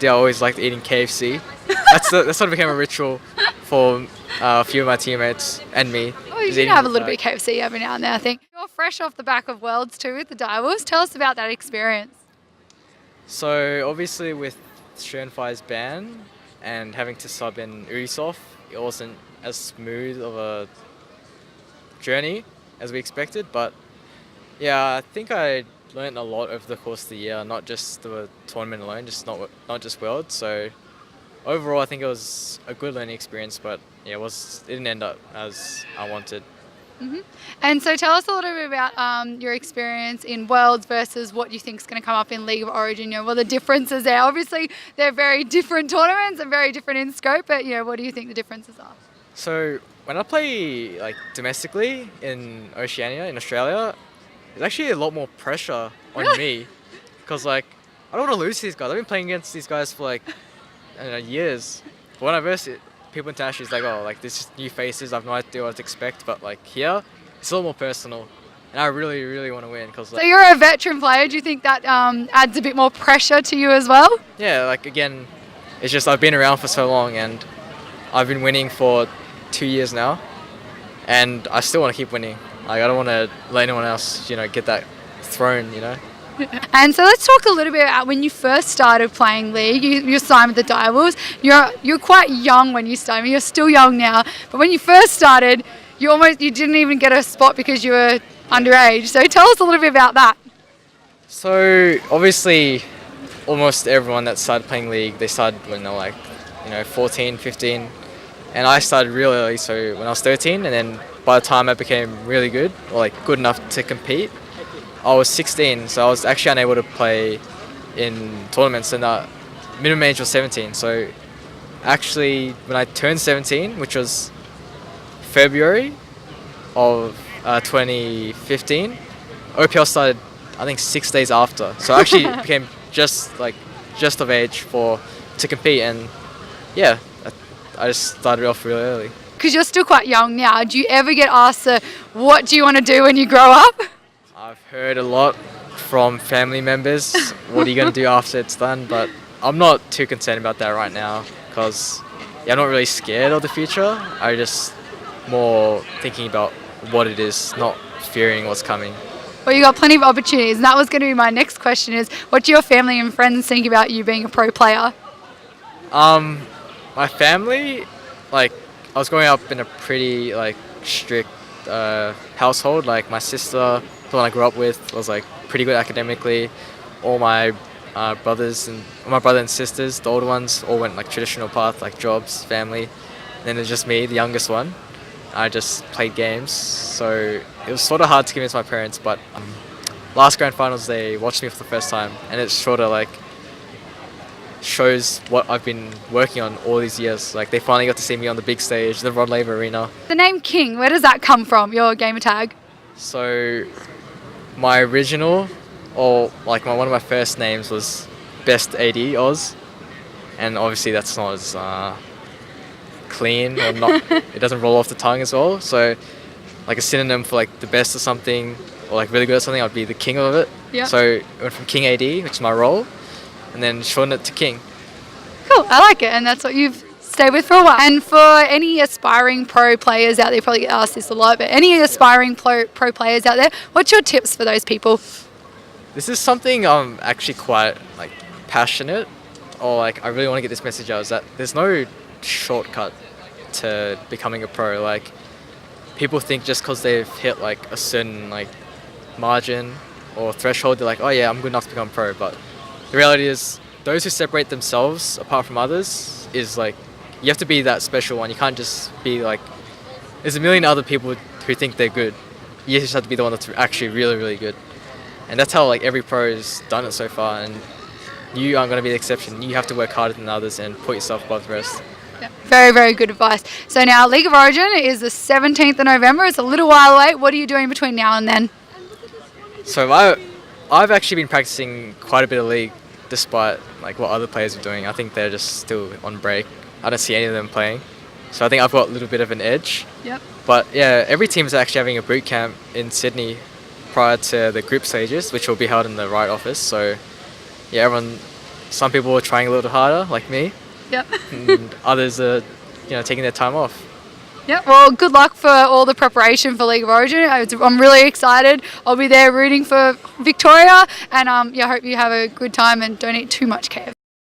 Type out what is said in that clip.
day I always liked eating KFC. That sort of became a ritual for a few of my teammates and me. Oh, you Just can eating have a the little bag. bit of KFC every now and then, I think. You're fresh off the back of Worlds too with the Direwolves. Tell us about that experience. So obviously with Fire's ban and having to sub in Ubisoft, it wasn't as smooth of a journey as we expected. But yeah, I think I learned a lot over the course of the year, not just the tournament alone, just not just Worlds. So overall, I think it was a good learning experience. But yeah, it didn't end up as I wanted. And so tell us a little bit about your experience in Worlds versus what you think is going to come up in League of Origin. You know, what are the differences there? Obviously, they're very different tournaments and very different in scope, but you know, what do you think the differences are? So when I play like domestically in Oceania, in Australia, there's actually a lot more pressure on Really? me because like I don't want to lose to these guys. I've been playing against these guys for like I don't know, years. But when I verse people internationally, it's like, oh, like this is new faces. I've no idea what to expect. But like here, it's a little more personal, and I really, really want to win because So you're a veteran player. Do you think that adds a bit more pressure to you as well? yeah, like again, it's just I've been around for so long and I've been winning for 2 years now, and I still want to keep winning. Like I don't want to let anyone else, get that throne, And so let's talk a little bit about when you first started playing League. You signed with the Direwolves. You're quite young when you started. I mean, you're still young now, but when you first started, you didn't even get a spot because you were underage. So tell us a little bit about that. So obviously, almost everyone that started playing League, they started when they were like, 14, 15, and I started real early. So when I was 13, and then by the time I became really good, or like good enough to compete, I was 16. So I was actually unable to play in tournaments, and the minimum age was 17. So actually, when I turned 17, which was February of 2015, OPL started, I think, 6 days after. So I actually became just of age to compete, and yeah, I just started off really early. Because you're still quite young now. Do you ever get asked, what do you want to do when you grow up? I've heard a lot from family members, what are you going to do after it's done? But I'm not too concerned about that right now because I'm not really scared of the future. I just more thinking about what it is, not fearing what's coming. Well, you got plenty of opportunities, and that was going to be my next question: is what do your family and friends think about you being a pro player? My family, I was growing up in a pretty strict household. Like my sister, the one I grew up with, was pretty good academically. All my my brother and sisters, the older ones, all went traditional path, like jobs, family. And then there's just me, the youngest one. I just played games, so it was sort of hard to convince my parents. But last grand finals, they watched me for the first time, and it sort of shows what I've been working on all these years. They finally got to see me on the big stage, the Rod Laver Arena. The name King, where does that come from? Your gamer tag? So my original, or one of my first names was Best AD Oz, and obviously that's not as clean, or not. It doesn't roll off the tongue as well. So a synonym for the best of something, or really good at something, I'd be the king of it. Yeah. So it went from King AD, which is my role, and then shortened it to King. Cool, I like it, and that's what you've stayed with for a while. And for any aspiring pro players out there, you probably get asked this a lot, but any aspiring pro players out there, what's your tips for those people? This is something I'm actually quite passionate, or I really want to get this message out, is that there's no shortcut to becoming a pro. People think just because they've hit a certain margin or threshold, they're oh yeah, I'm good enough to become pro. But the reality is, those who separate themselves apart from others is you have to be that special one. You can't just be there's a million other people who think they're good. You just have to be the one that's actually really, really good. And that's how every pro has done it so far, and you aren't going to be the exception. You have to work harder than others and put yourself above the rest. Yeah. Very, very good advice. So now League of Origin is the 17th of November. It's a little while away. What are you doing between now and then? So I've actually been practicing quite a bit of League, despite what other players are doing. I think they're just still on break. I don't see any of them playing. So I think I've got a little bit of an edge. Yep. But yeah, every team is actually having a boot camp in Sydney prior to the group stages, which will be held in the Riot office. So yeah, everyone some people are trying a little harder, like me, Yep. and others are, taking their time off. Yeah, well, good luck for all the preparation for League of Origin. I'm really excited. I'll be there rooting for Victoria, and I hope you have a good time and don't eat too much KFC.